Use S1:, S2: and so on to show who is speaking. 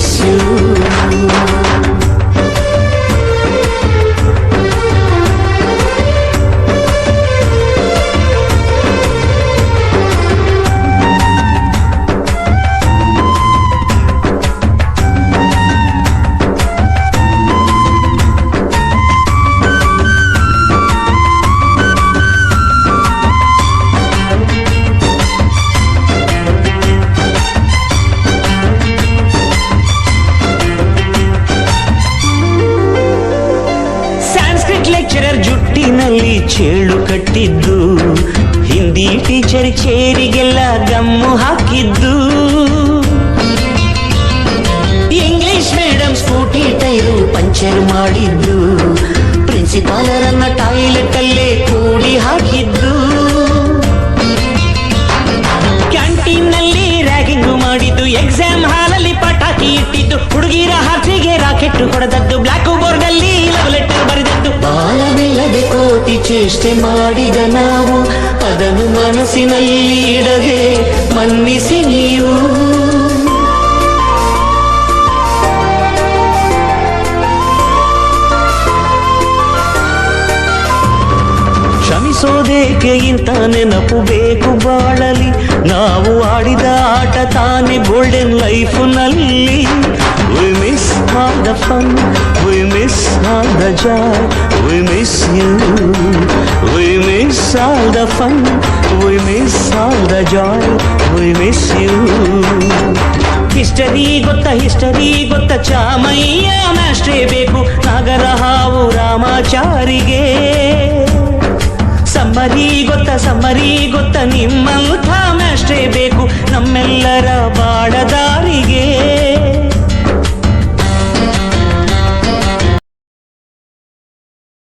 S1: Miss you. Lecturer ಜುಟ್ಟಿನಲ್ಲಿ ಚೇಳು ಕಟ್ಟಿದ್ದು, Hindi teacher ಚೇರಿಗೆಲ್ಲ gum ಹಾಕಿದ್ದು, English madam scooty tyre puncture ಮಾಡಿದ್ದು, ಪ್ರಿನ್ಸಿಪಾಲರನ್ನ ಟಾಯ್ಲೆಟ್ ಅಲ್ಲೇ ಕೂಡಿ ಹಾಕಿದ್ದು, ಕ್ಯಾಂಟೀನ್ನಲ್ಲಿ ರ್ಯಾಗಿಂಗ್ ಮಾಡಿದ್ದು, ಎಕ್ಸಾಮ್ ಹಾಲಲ್ಲಿ ಪಟಾಕಿ ಇಟ್ಟಿದ್ದು, ಹುಡುಗಿರ ಹಾಸಿಗೆ ರಾಕೆಟ್ ಹೊಡೆದದ್ದು, ಬ್ಲಾಕ್ ಬೋರ್ಡ್ ಅಲ್ಲಿ ಲವ್ ಲೆಟರ್ ಬರೆದದ್ದು. ಬಾಲವಿಲ್ಲದೆ ಕೋಟಿ ಚೇಷ್ಟೆ ಮಾಡಿದ ನಾವು, ಅದನ್ನು ಮನಸ್ಸಿನಲ್ಲಿ ಇಡದೆ ಮನ್ನಿಸಿ ನೀವು. ಕ್ಷಮಿಸೋದೇಕೆ ಇಂಥ ನೆನಪು ಬೇಕು ಬಾಳಲಿ, ನಾವು ಆಡಿದ ಆಟ ತಾನೇ golden ಲೈಫ್ನಲ್ಲಿ. We miss all the fun, we miss all the joy, we miss you. We miss all the fun, we miss all the joy, we miss you. History ಗೊತ್ತ ಚಾಮಯ್ಯ ಮಾಸ್ಟ್ರೇ ಬೇಕು, ನಾಗರ ಹಾವು ರಾಮಾಚಾರಿಗೆ. ಸಮ್ಮರಿ ಗೊತ್ತ ನಿಮ್ಮಂಥ ಮಾಸ್ಟ್ರೇ ಬೇಕು, ನಮ್ಮೆಲ್ಲರ ಬಾಳದಾರಿಗೆ.